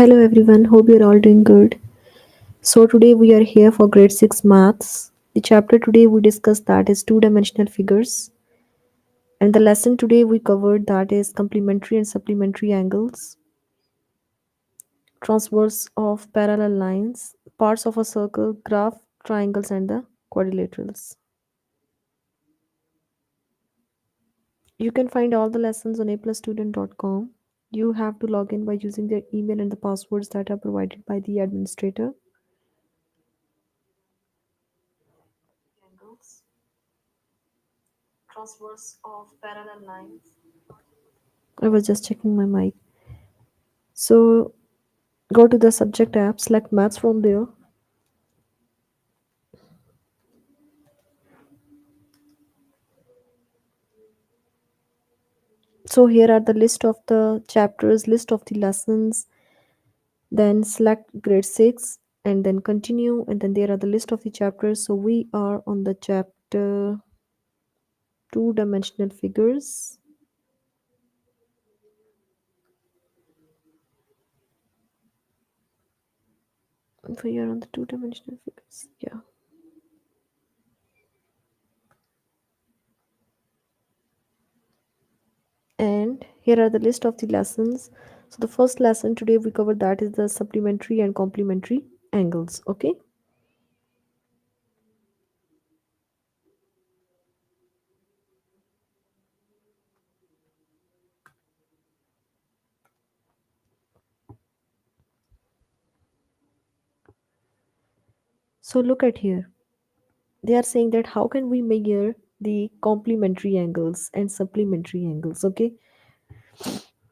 Hello everyone, hope you're all doing good. So today we are here for grade 6 maths. The chapter today we discuss that is two-dimensional figures, and the lesson today we covered that is complementary and supplementary angles, transverse of parallel lines, parts of a circle, graph, triangles and the quadrilaterals. You can find all the lessons on aplusstudent.com. You have to log in by using their email and the passwords that are provided by the administrator. Angles, transverse of parallel lines. I was just checking my mic. So go to the subject app, select maths from there. So here are the list of the chapters, list of the lessons, then select grade 6 and then continue, and then there are the list of the chapters. So we are on the chapter two-dimensional figures. We are on the two-dimensional figures. Yeah. And here are the list of the lessons. So the first lesson today we covered that is the supplementary and complementary angles. Okay. So look at here. They are saying that how can we measure the complementary angles and supplementary angles. Okay,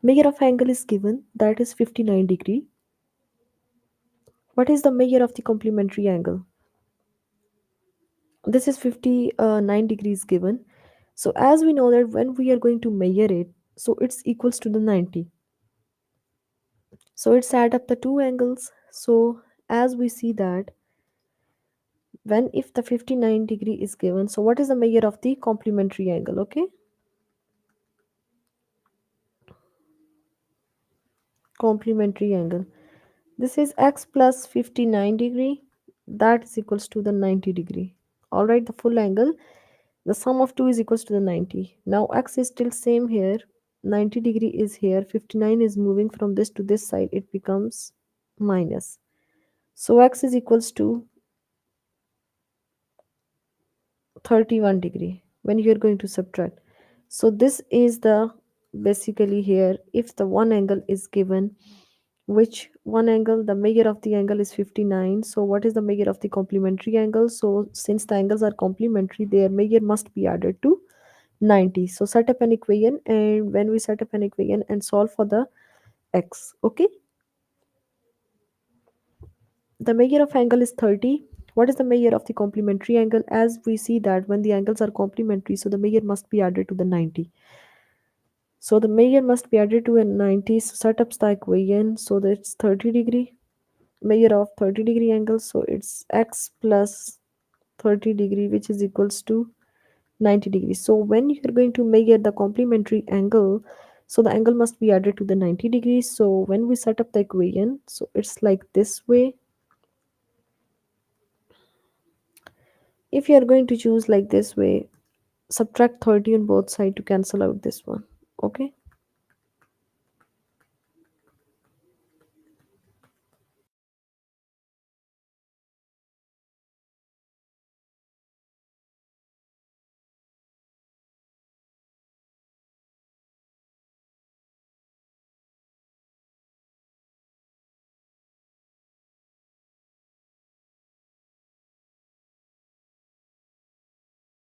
measure of angle is given, that is 59 degree. What is the measure of the complementary angle? This is 59 degrees given. So as we know that when we are going to measure it, so it's equals to the 90. So it's add up the two angles. So as we see that when if the 59 degree is given, so what is the measure of the complementary angle? Okay, complementary angle, this is x plus 59 degree, that is equals to the 90 degree. All right, the full angle, the sum of two is equals to the 90. Now x is still same here, 90 degree is here, 59 is moving from this to this side, it becomes minus. So x is equals to 31 degree when you're going to subtract. So this is the basically here if the one angle is given, which one angle, the measure of the angle is 59. So what is the measure of the complementary angle? So since the angles are complementary, their measure must be added to 90. So set up an equation, and when we set up an equation and solve for the x, okay, the measure of angle is 30. What is the measure of the complementary angle? As we see that when the angles are complementary, so the measure must be added to the 90. So the measure must be added to a 90. So set up the equation. So that's 30 degree, measure of 30 degree angle. So it's x plus 30 degree, which is equals to 90 degrees. So when you're going to measure the complementary angle, so the angle must be added to the 90 degrees. So when we set up the equation, so it's like this way. If you are going to choose like this way, subtract 30 on both sides to cancel out this one. Okay.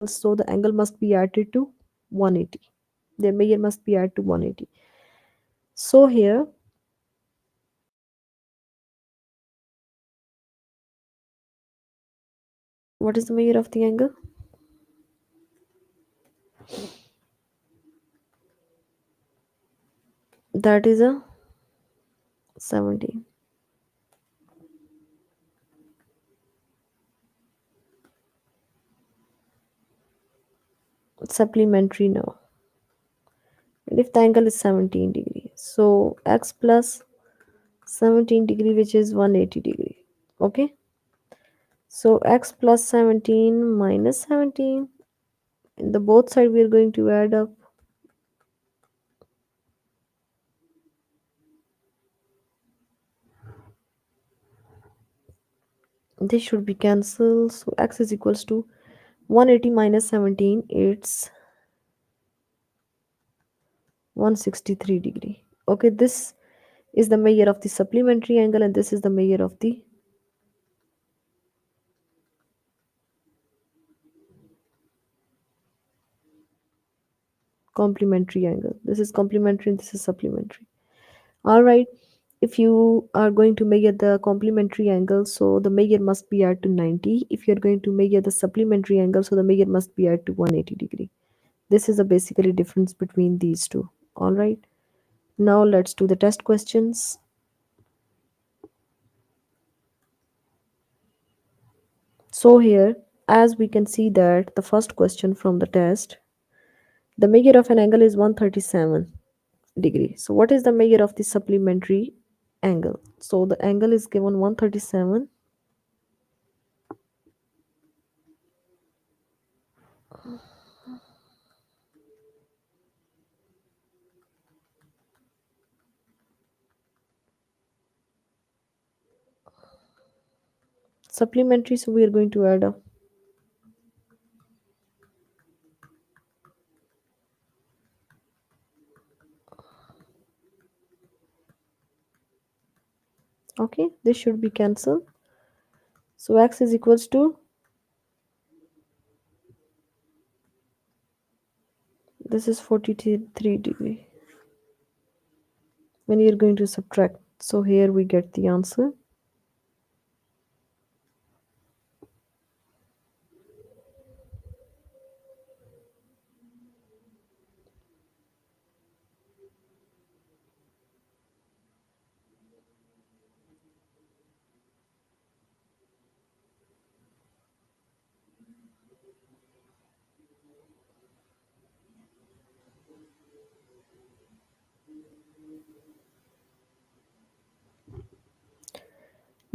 So the angle must be added to 180. The measure must be added to 180. So here, what is the measure of the angle? That is a 70. Supplementary now. And if the angle is 17 degrees, so x plus 17 degree, which is 180 degree. Okay, so x plus 17 minus 17, in the both side we are going to add up. This should be cancelled, so x is equals to 180 minus 17, it's 163 degree. Okay, this is the measure of the supplementary angle and this is the measure of the complementary angle. This is complementary and this is supplementary. All right, if you are going to measure the complementary angle, so the measure must be at to 90. If you're going to measure the supplementary angle, so the measure must be at to 180 degree. This is a basically difference between these two. All right, now let's do the test questions. So here, as we can see that the first question from the test, the measure of an angle is 137 degree. So what is the measure of the supplementary angle? So the angle is given 137. Supplementary, so we are going to add up. Okay, this should be cancelled. So x is equals to, this is 43 degree. When you're going to subtract, so here we get the answer.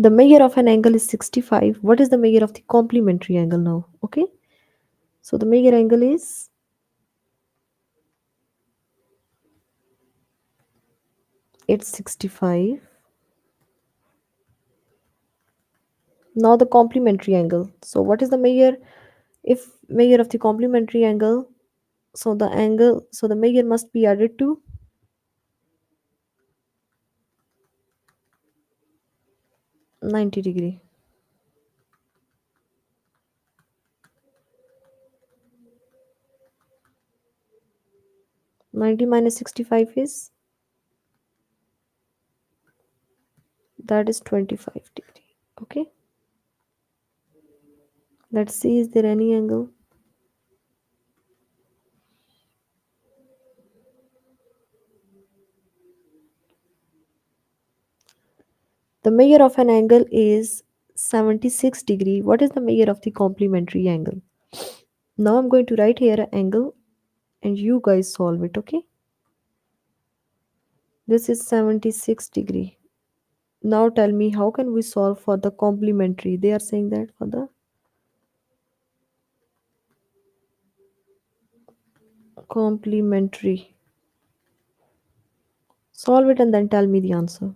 The measure of an angle is 65. What is the measure of the complementary angle now? Okay, so the measure angle is, it's 65. Now the complementary angle, so what is the measure? If measure of the complementary angle, so the angle, so the measure must be added to 90 degree. 90 minus 65 is, that is 25 degree. Okay, let's see, is there any angle? The measure of an angle is 76 degree. What is the measure of the complementary angle? Now I'm going to write here an angle and you guys solve it. Okay, this is 76 degree. Now tell me, how can we solve for the complementary? They are saying that for the complementary. Solve it and then tell me the answer.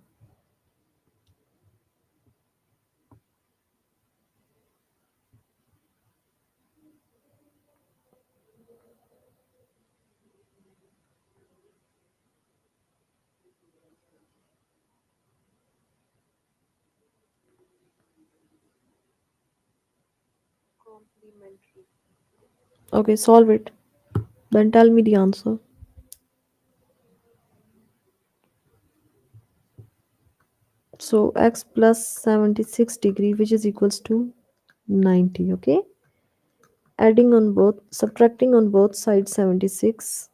Okay, solve it. Then tell me the answer. So x plus 76 degree, which is equals to 90. Okay, adding on both, subtracting on both sides 76.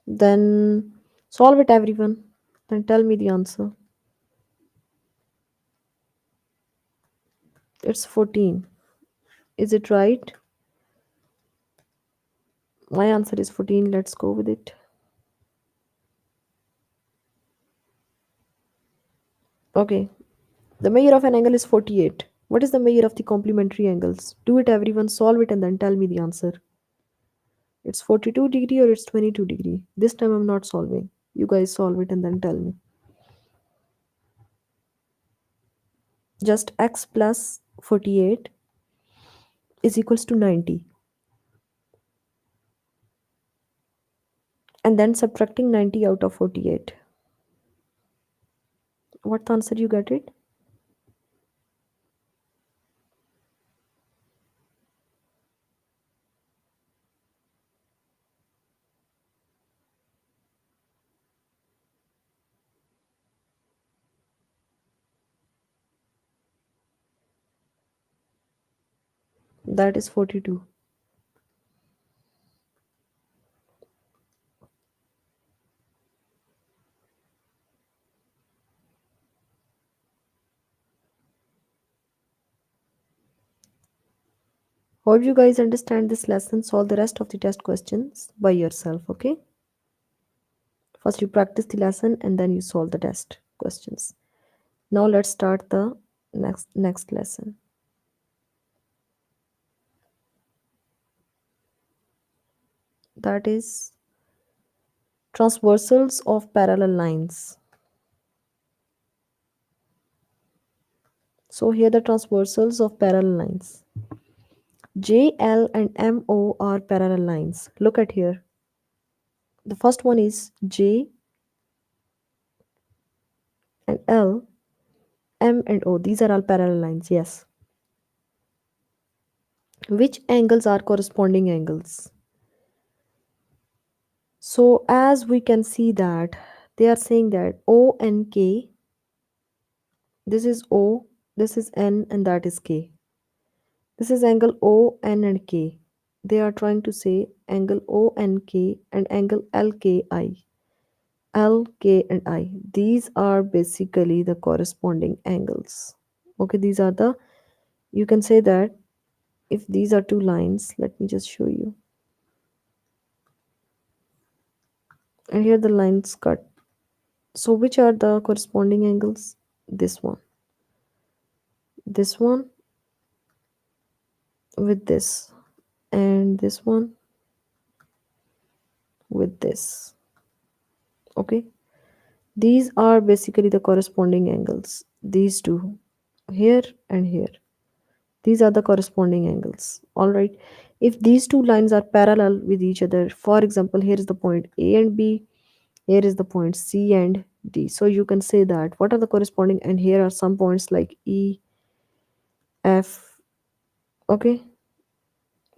Then solve it, everyone. Then tell me the answer. It's 14. Is it right? My answer is 14. Let's go with it. Okay. The measure of an angle is 48. What is the measure of the complementary angles? Do it everyone, solve it and then tell me the answer. It's 42 degree or it's 22 degree. This time I'm not solving. You guys solve it and then tell me. Just x plus 48 is equals to 90. And then subtracting 90 out of 48. What answer you get it? That is 42. Hope you guys understand this lesson. Solve the rest of the test questions by yourself, okay? First you practice the lesson and then you solve the test questions. Now let's start the next lesson. That is transversals of parallel lines. So here the transversals of parallel lines. J, L and M, O are parallel lines. Look at here. The first one is J and L, M and O. These are all parallel lines. Yes. Which angles are corresponding angles? So as we can see that they are saying that O and K, this is O, this is N and that is K. This is angle O, N and K. They are trying to say angle O and K and angle LKI. L, K and I. These are basically the corresponding angles. Okay, these are the, you can say that if these are two lines, let me just show you. And here the lines cut. So which are the corresponding angles? This one with this, and this one with this. Okay, these are basically the corresponding angles. These two, here and here. These are the corresponding angles. All right. If these two lines are parallel with each other, for example, here is the point A and B, here is the point C and D. So you can say that what are the corresponding, and here are some points like E, F. Okay.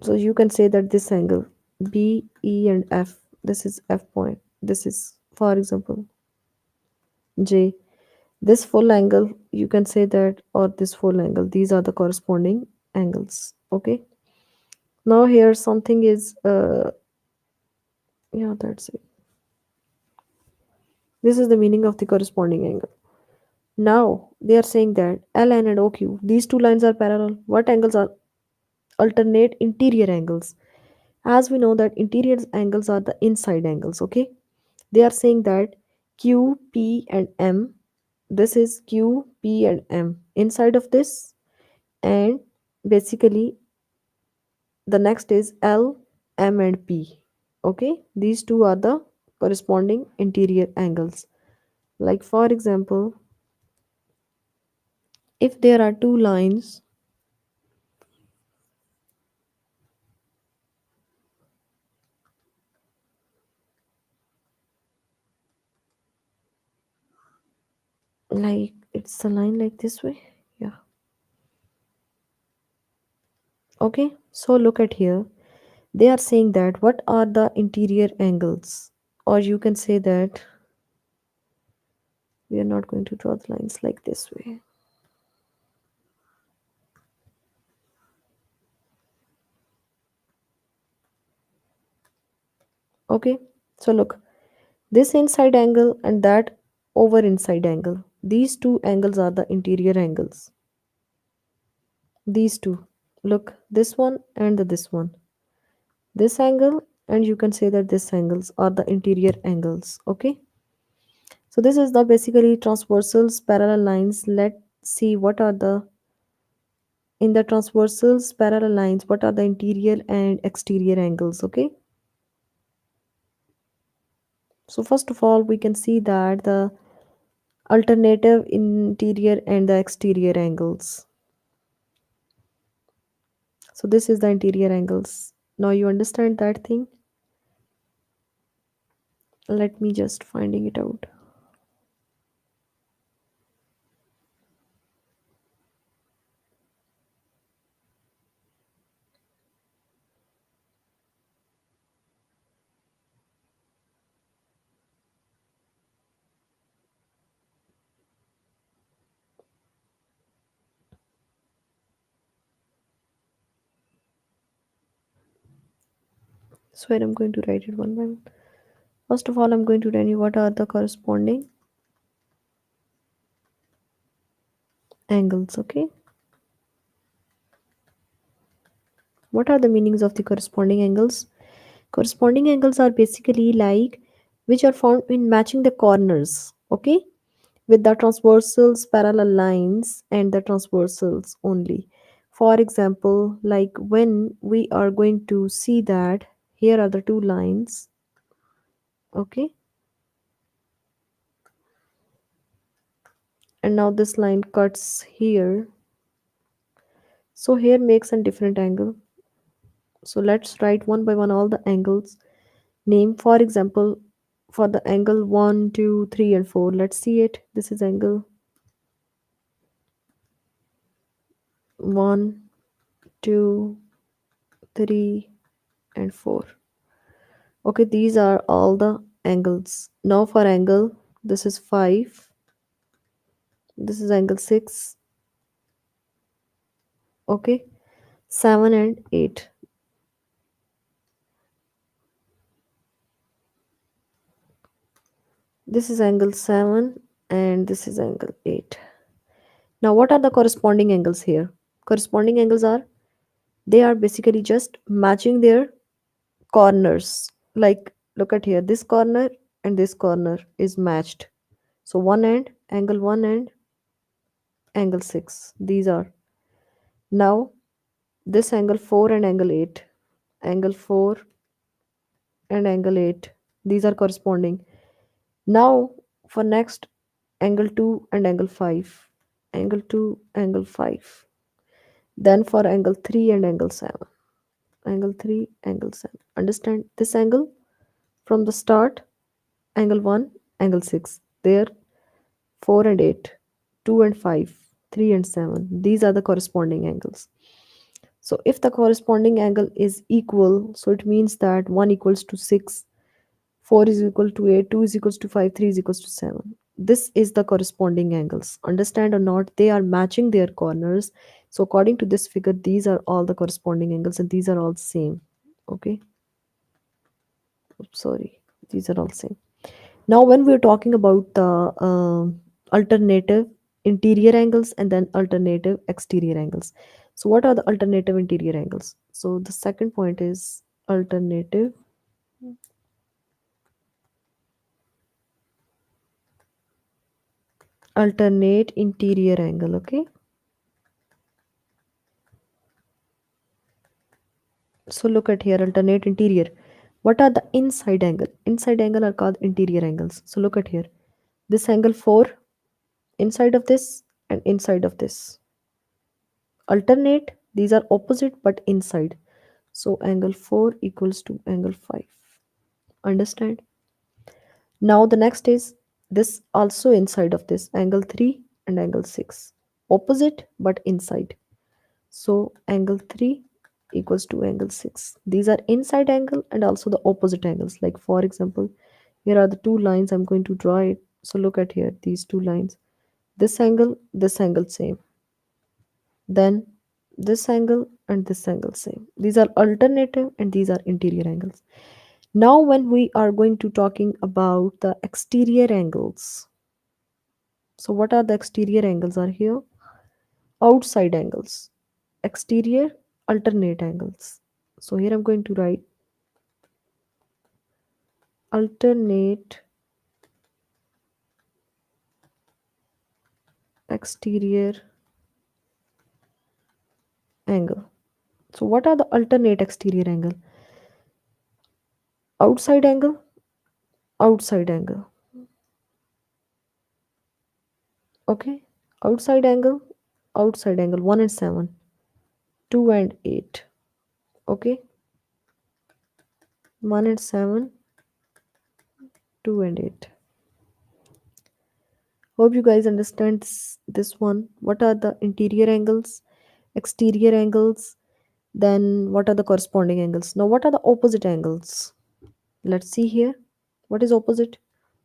So you can say that this angle B, E and F, this is F point. This is, for example, J. This full angle, you can say that, or this full angle, these are the corresponding angles. Okay. Now here something is yeah, that's it. This is the meaning of the corresponding angle. Now they are saying that LN and OQ, these two lines are parallel. What angles are alternate interior angles? As we know that interior angles are the inside angles, okay? They are saying that Q, P and M, this is Q, P and M inside of this, and basically the next is L, M and P. Okay, these two are the corresponding interior angles. Like for example, if there are two lines like it's a line like this way, yeah. Okay, so look at here. They are saying that what are the interior angles, or you can say that we are not going to draw the lines like this way. Okay, so look, this inside angle and that over inside angle, these two angles are the interior angles. These two, look, this one and this one, this angle, and you can say that this angles are the interior angles. Okay, So this is the basically transversals parallel lines. Let's see what are the in the transversals parallel lines, what are the interior and exterior angles, okay? So first of all, we can see that the alternative interior and the exterior angles. So this is the interior angles. Now you understand that thing? Let me just finding it out. So here I'm going to write it one by one. First of all, I'm going to tell you what are the corresponding angles, okay? What are the meanings of the corresponding angles? Corresponding angles are basically like which are found in matching the corners, okay, with the transversals, parallel lines, and the transversals only. For example, like when we are going to see that here are the two lines, okay, and now this line cuts here. So here makes a different angle. So let's write one by one all the angles. Name, for example, for the angle 1, 2, 3, and 4. Let's see it. This is angle 1, 2, 3, and 4. Okay, these are all the angles. Now for angle, this is 5, this is angle 6, okay, 7 and 8. This is angle 7 and this is angle 8. Now what are the corresponding angles here? Corresponding angles are they are basically just matching their corners. Like look at here, this corner and this corner is matched. So one end, angle 1 and angle 6. These are now this angle 4 and angle 8, angle 4 and angle 8, these are corresponding. Now for next, angle 2 and angle 5, angle 2 angle 5, then for angle 3 and angle 7, angle 3 angle 7. Understand this angle from the start, angle 1 angle 6 there, 4 and 8, 2 and 5, 3 and 7, these are the corresponding angles. So if the corresponding angle is equal, so it means that 1 equals to 6, 4 is equal to 8, 2 is equals to 5, 3 is equals to 7. This is the corresponding angles. Understand or not, they are matching their corners. So according to this figure, these are all the corresponding angles and these are all same. Okay. Oops, sorry. These are all same. Now when we're talking about the alternative interior angles and then alternative exterior angles. So what are the alternative interior angles? So the second point is alternative alternate interior angle, okay? So look at here, alternate interior. What are the inside angle? Inside angle are called interior angles. So look at here. This angle 4, inside of this and inside of this. Alternate, these are opposite but inside. So angle 4 equals to angle 5. Understand? Now the next is this also inside of this, angle 3 and angle 6. Opposite but inside. So angle 3 equals to angle 6. These are inside angle and also the opposite angles. Like for example, here are the two lines I'm going to draw it. So look at here, these two lines. This angle same. Then this angle and this angle same. These are alternative and these are interior angles. Now when we are going to talking about the exterior angles. So what are the exterior angles are here? Outside angles. Exterior alternate angles. So here I'm going to write alternate exterior angle. So what are the alternate exterior angle? Outside angle, outside angle. Okay, outside angle, outside angle. 1 and 7, 2 and 8. Okay, 1 and 7, 2 and 8. Hope you guys understand this one. What are the interior angles, exterior angles? Then what are the corresponding angles? Now, what are the opposite angles? Let's see here. What is opposite?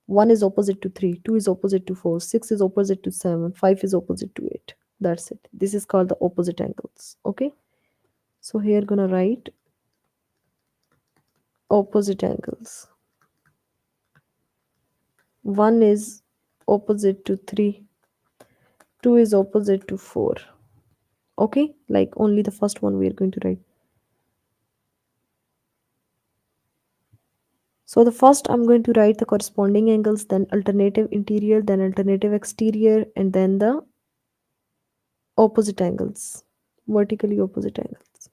1 is opposite to 3, 2 is opposite to 4, 6 is opposite to 7, 5 is opposite to 8. That's it. This is called the opposite angles. Okay. So here gonna write opposite angles. 1 is opposite to 3, 2 is opposite to 4. Okay, like only the first one we are going to write. So the first I'm going to write the corresponding angles, then alternative interior, then alternative exterior, and then the opposite angles, vertically opposite angles.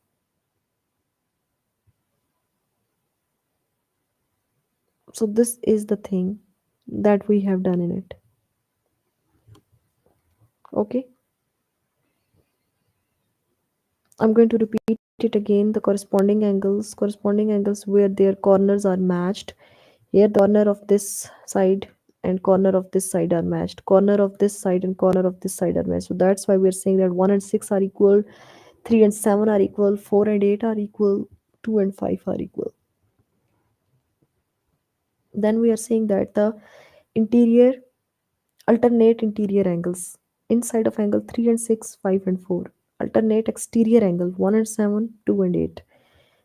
So this is the thing that we have done in it. Okay, I'm going to repeat it again. The corresponding angles where their corners are matched. Here the corner of this side and corner of this side are matched. Corner of this side and corner of this side are matched. So that's why we're saying that 1 and 6 are equal, 3 and 7 are equal, 4 and 8 are equal, 2 and 5 are equal. Then we are saying that the interior, alternate interior angles inside of angle 3 and 6, 5 and 4. Alternate exterior angle 1 and 7, 2 and 8.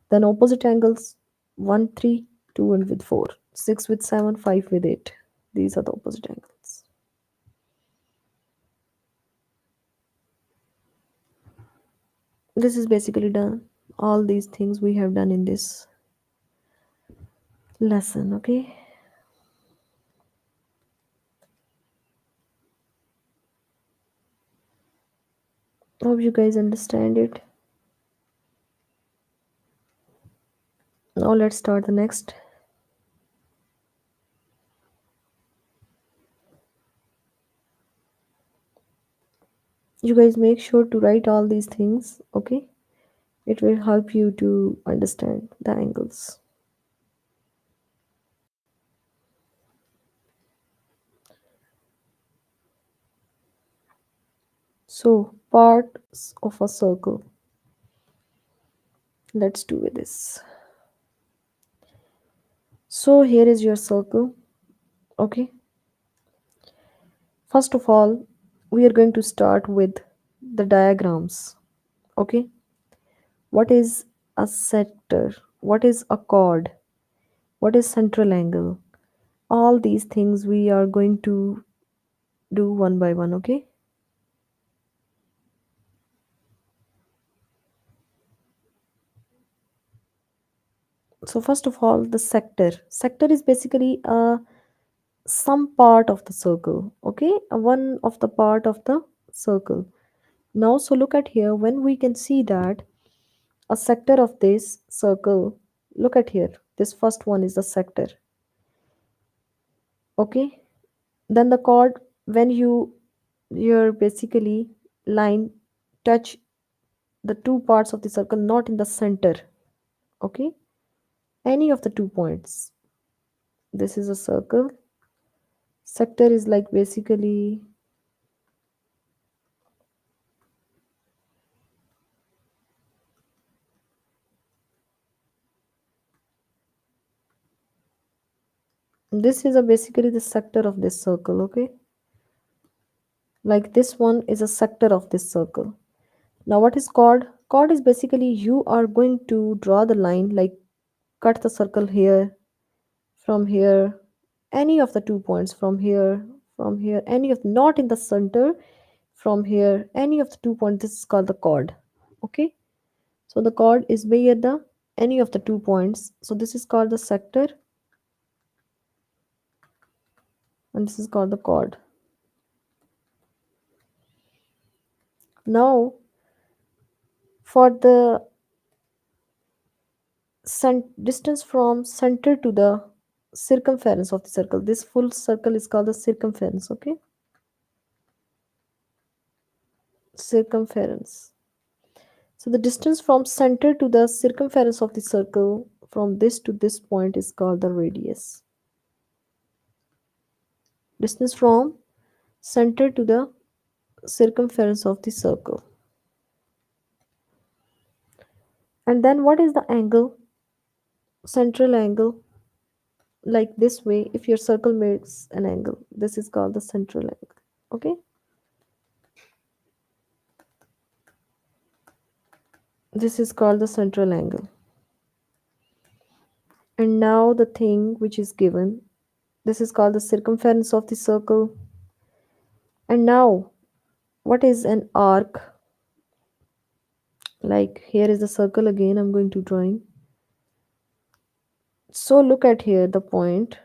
Then opposite angles 1, 3, 2 and with 4, 6 with 7, 5 with 8. These are the opposite angles. This is basically done. All these things we have done in this lesson. Okay. Hope you guys understand it. Now let's start the next. You guys make sure to write all these things. Okay, it will help you to understand the angles. So parts of a circle, let's do with this. So here is your circle. Okay, first of all we are going to start with the diagrams. Okay, what is a sector, what is a chord, what is central angle? All these things we are going to do one by one. Okay, so first of all, the sector is basically some part of the circle. Okay, one of the part of the circle. Now so look at here, when we can see that a sector of this circle, look at here, this first one is the sector. Okay, then the chord, when your basically line touch the two parts of the circle, not in the center. Okay, any of the 2 points. This is a circle. Sector is like basically this is a basically the sector of this circle. Okay, like this one is a sector of this circle. Now what is chord? Chord is basically you are going to draw the line, like cut the circle here, from here, any of the 2 points, from here, any of, not in the center, from here, any of the 2 points. This is called the chord. Okay, so the chord is where the any of the 2 points. So this is called the sector, and this is called the chord. Now, for the distance from center to the circumference of the circle, this full circle is called the circumference. Okay, circumference. So the distance from center to the circumference of the circle from this to this point is called the radius. Distance from center to the circumference of the circle. And then what is the angle? Central angle. Like this way, if your circle makes an angle, this is called the central angle. Okay, this is called the central angle. And now the thing which is given, this is called the circumference of the circle. And now, what is an arc? Like here is the circle again, I'm going to drawing. So look at here the point.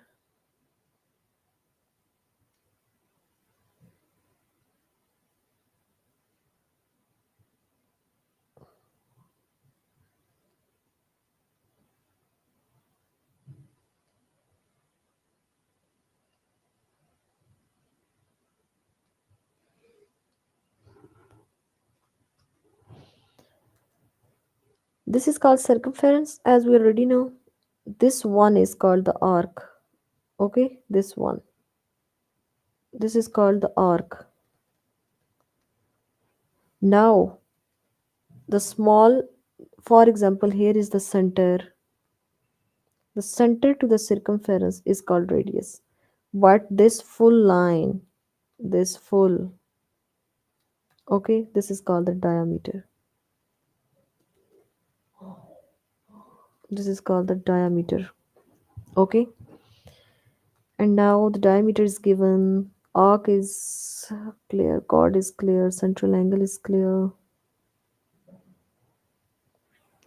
This is called circumference, as we already know. This one is called the arc. Okay, this one. This is called the arc. Now, the small, for example, here is the center. The center to the circumference is called radius. But this full line, this full, okay, this is called the diameter. This is called the diameter. Okay, and now the diameter is given, arc is clear, chord is clear, central angle is clear.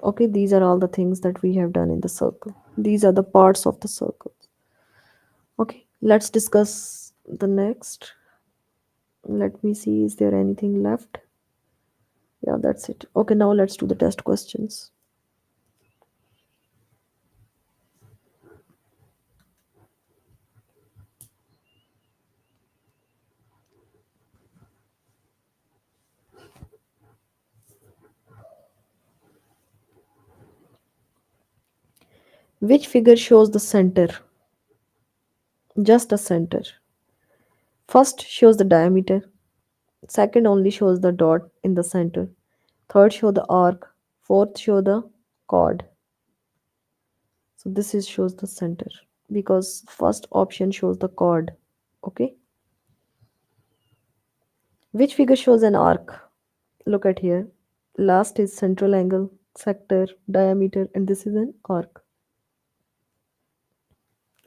Okay, these are all the things that we have done in the circle. These are the parts of the circle. Okay, let's discuss the next. Let me see, is there anything left? Yeah, that's it. Okay, now let's do the test questions. Which figure shows the center? Just a center. First shows the diameter. Second only shows the dot in the center. Third show the arc. Fourth show the chord. So this is shows the center because first option shows the chord. Okay. Which figure shows an arc? Look at here. Last is central angle, sector, diameter, and this is an arc.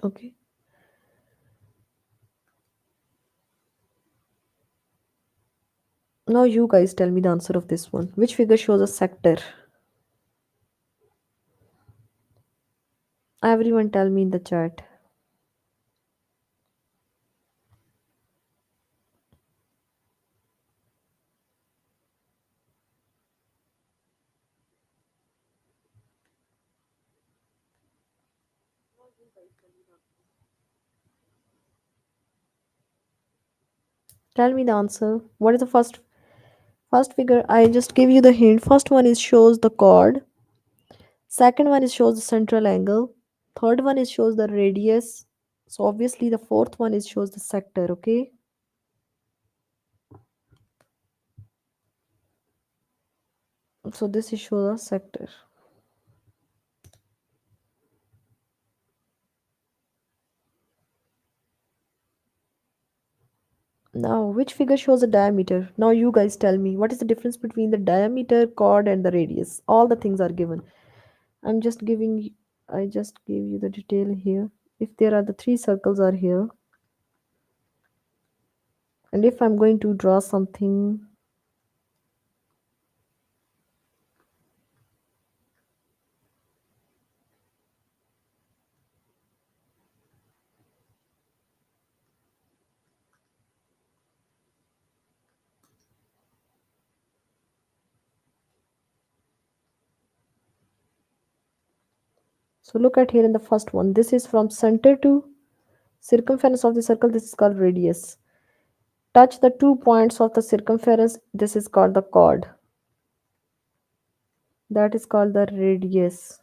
Okay. Now you guys tell me the answer of this one. Which figure shows a sector? Everyone tell me in the chat. Tell me the answer. What is the first figure? I just give you the hint. First one is shows the chord. Second one is shows the central angle. Third one is shows the radius. So obviously the fourth one is shows the sector. Okay. So this is shows a sector. Now, which figure shows a diameter? Now, you guys tell me what is the difference between the diameter, chord, and the radius? All the things are given. I'm just giving, I just gave you the detail here. If there are the three circles are here, and if I'm going to draw something, So look at here in the first one. This is from center to circumference of the circle. This is called radius. Touch the 2 points of the circumference. This is called the chord. That is called the radius.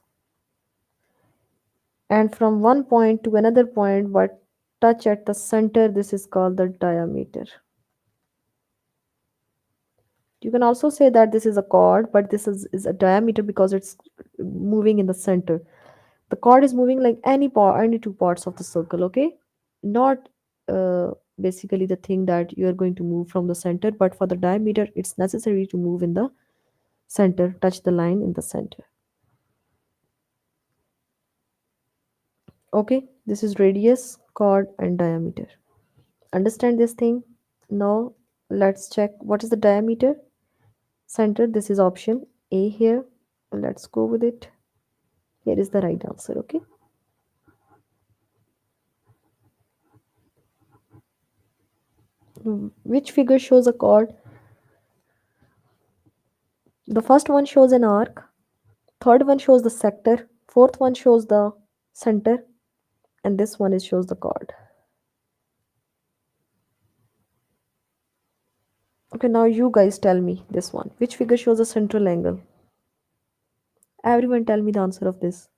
And from one point to another point, but touch at the center, this is called the diameter. You can also say that this is a chord, but this is a diameter because it's moving in the center. The chord is moving like any two parts of the circle, okay? Not basically the thing that you are going to move from the center, but for the diameter, it's necessary to move in the center, touch the line in the center. Okay, this is radius, chord, and diameter. Understand this thing? Now let's check what is the diameter. Center, this is option A here. Let's go with it. Here is the right answer, okay? Which figure shows a chord? The first one shows an arc, third one shows the sector, fourth one shows the center, and this one is shows the chord. Okay, now you guys tell me this one. Which figure shows a central angle? Everyone tell me the answer of this.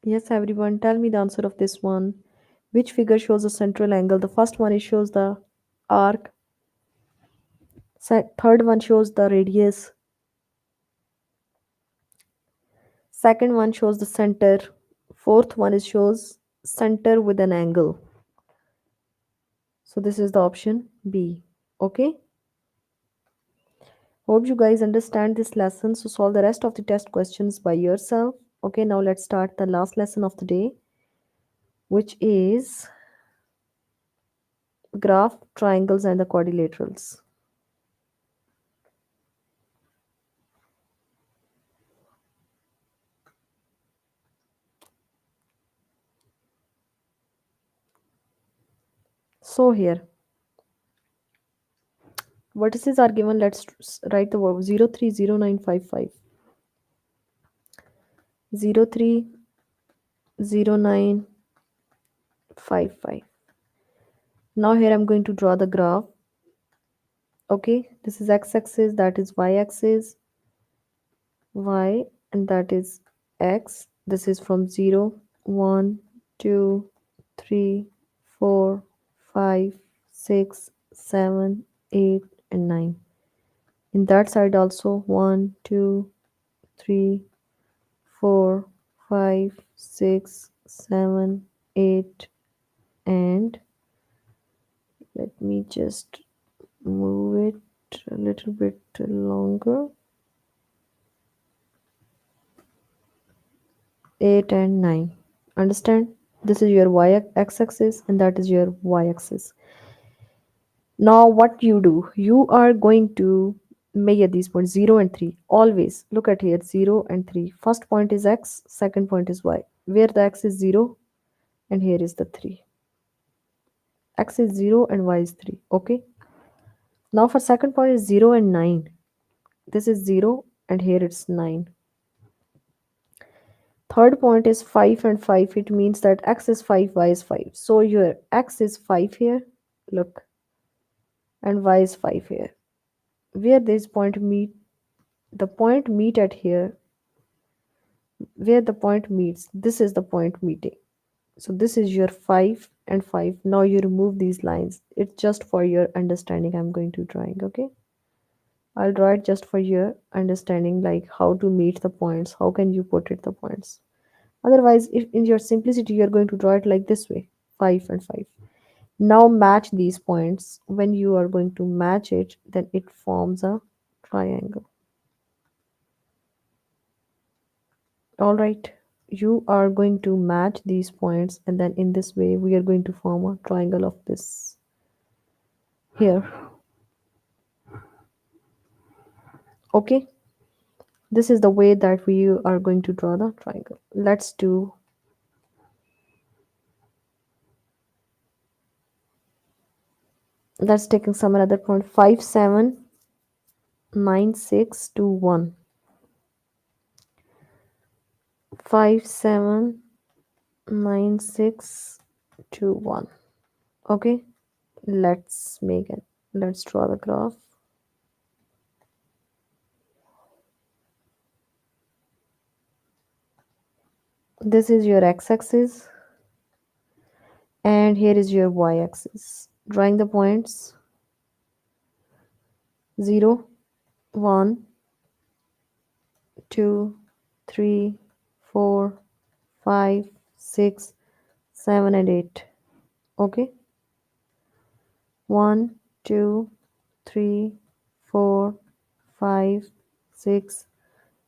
Yes, everyone tell me the answer of this one. Which figure shows a central angle? The first one, it shows the arc. Third one shows the radius. Second one shows the center. Fourth one is shows center with an angle. So this is the option B. Okay. Hope you guys understand this lesson. So solve the rest of the test questions by yourself. Okay, now let's start the last lesson of the day, which is graph, triangles, and the quadrilaterals. So here, vertices are given. Let's write the word 030955. 030955. Now here I'm going to draw the graph. Okay, this is x-axis, that is y-axis, y, and that is x. This is from 0, 1, 2, 3, 4, 5, 6, 7, 8, and 9. In that side also 1, 2, 3, 4, 5, 6, 7, 8, and let me just move it a little bit longer. 8 and 9. Understand? This is your x-axis and that is your y-axis. Now what you do? You are going to measure these points 0 and 3. Always look at here 0 and 3. First point is x, second point is y. Where the x is 0 and here is the 3. X is 0 and y is 3. Okay. Now for second point is 0 and 9. This is 0 and here it's 9. Third point is 5 and 5. It means that x is 5, y is 5. So your x is 5 here. Look. And y is 5 here. Where this point meet, the point meet at here, where the point meets, this is the point meeting. So this is your 5 and 5. Now you remove these lines. It's just for your understanding I'm going to drawing, okay? I'll draw it just for your understanding, like how to meet the points, how can you put it the points. Otherwise, if in your simplicity you're going to draw it like this way, 5 and 5. Now match these points. When you are going to match it, then it forms a triangle. All right, you are going to match these points, and then in this way we are going to form a triangle of this here. Okay, This is the way that we are going to draw the triangle. Let's take some another point. 5 7 9 6 2 1. 5 7 9 6 2 1. Okay, let's make it. Let's draw the graph. This is your x-axis and here is your y-axis. Drawing the points 0 1 2 3 4 5 6 7 and 8. Okay, 1 2 3 4 5 6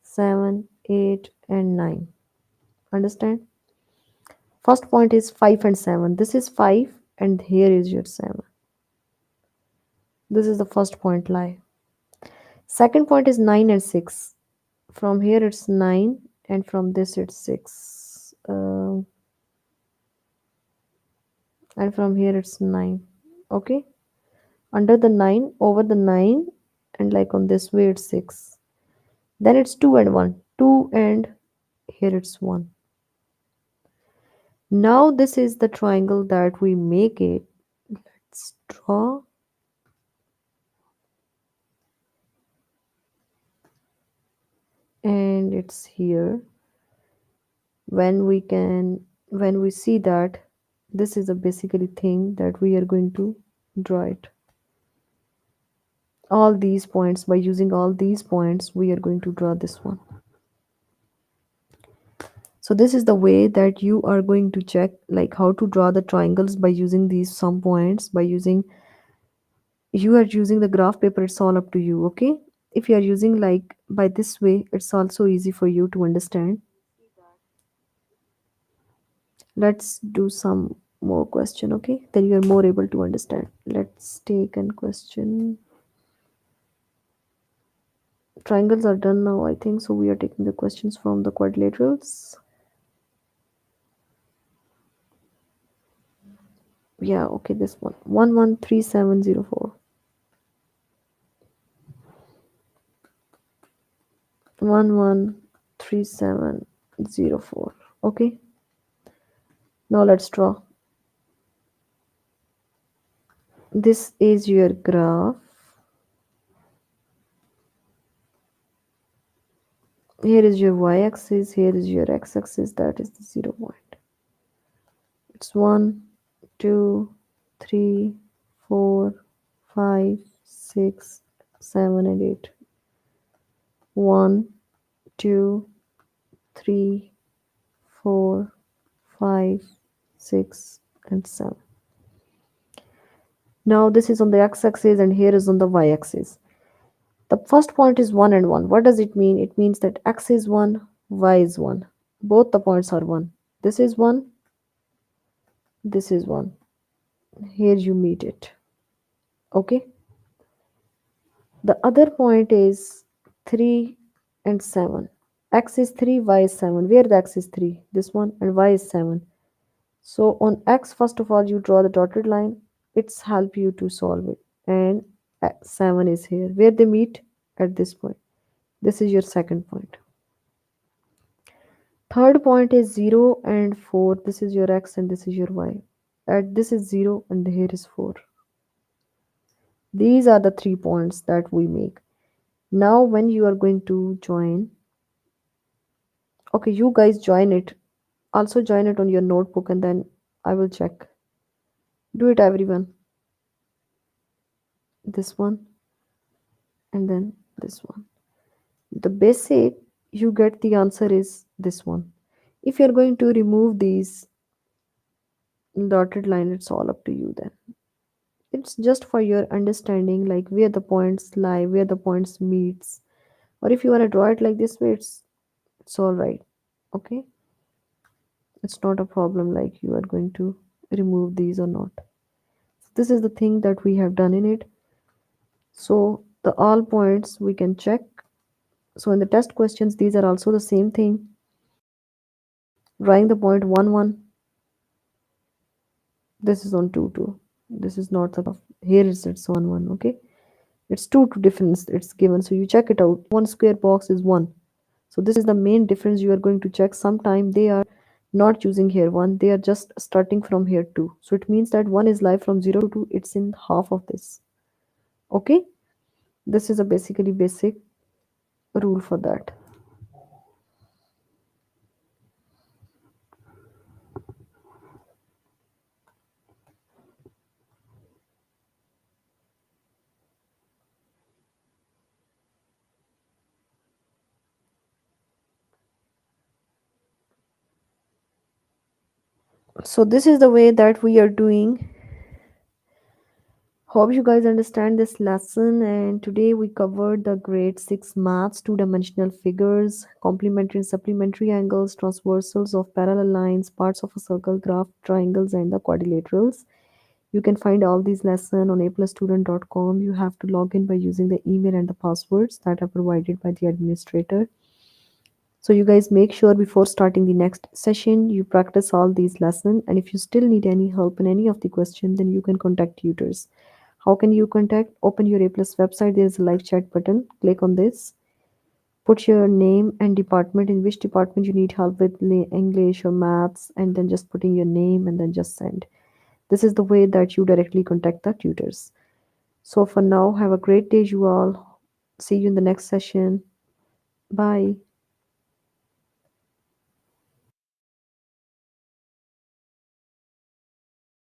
7 8 and 9. Understand? First point is 5 and 7. This is 5 and here is your 7. This is the first point lie. Second point is 9 and 6. From here it's 9 and from this it's 6. And from here it's 9. Okay, under the 9, over the 9, and like on this way it's 6. Then it's 2 and 1. 2 and here it's 1. Now this is the triangle that we make it. Let's draw. And it's here. When we see that this is a basically thing that we are going to draw it. All these points, by using all these points, we are going to draw this one. So this is the way that you are going to check like how to draw the triangles by using these some points. By using, you are using the graph paper, it's all up to you. Okay, if you are using like by this way, it's also easy for you to understand. Let's do some more question. Okay, then you are more able to understand. Let's take a question. Triangles are done now, I think. So we are taking the questions from the quadrilaterals. Yeah, okay, this one. 113704. 113704. Okay, now let's draw. This is your graph. Here is your y-axis, here is your x-axis, that is the 0 point. It's 1 2 3 4 5 6 7 and 8. 1 2 3 4 5 6 and 7. Now this is on the x-axis and here is on the y-axis. The first point is 1 and 1. What does it mean? It means that x is 1, y is 1. Both the points are 1. This is 1, this is 1. Here you meet it. Okay. The other point is 3 and 7. X is 3, y is 7. Where the x is 3? This one, and y is 7. So on x, first of all, you draw the dotted line. It's help you to solve it. And 7 is here. Where they meet? At this point. This is your second point. Third point is 0 and 4. This is your x and this is your y. At this is 0 and here is 4. These are the 3 points that we make. Now when you are going to join, okay, you guys join it. Also join it on your notebook and then I will check. Do it everyone. This one and then this one. The basic you get the answer is this one. If you're going to remove these dotted line, it's all up to you then. It's just for your understanding, like where the points lie, where the points meets. Or if you want to draw it like this way, it's all right. Okay, it's not a problem like you are going to remove these or not. This is the thing that we have done in it. So the all points we can check So in the test questions, these are also the same thing. Drawing the point 1 1. This is on 2 2. This is not the graph. Here is it's 1 1. Okay. It's 2 to difference it's given. So you check it out. One square box is 1. So this is the main difference you are going to check. Sometime they are not choosing here 1. They are just starting from here 2. So it means that 1 is live from 0 to 2. It's in half of this. Okay. This is a basically basic rule for that. So this is the way that we are doing. Hope you guys understand this lesson. And today we covered the grade 6 maths, two-dimensional figures, complementary and supplementary angles, transversals of parallel lines, parts of a circle, graph, triangles, and the quadrilaterals. You can find all these lessons on aplusstudent.com. You have to log in by using the email and the passwords that are provided by the administrator. So you guys make sure before starting the next session, you practice all these lessons. And if you still need any help in any of the question, then you can contact tutors. How can you contact? Open your A Plus website. There is a live chat button. Click on this. Put your name and department, in which department you need help with English or maths, and then just putting your name and then just send. This is the way that you directly contact the tutors. So for now, have a great day, you all. See you in the next session. Bye.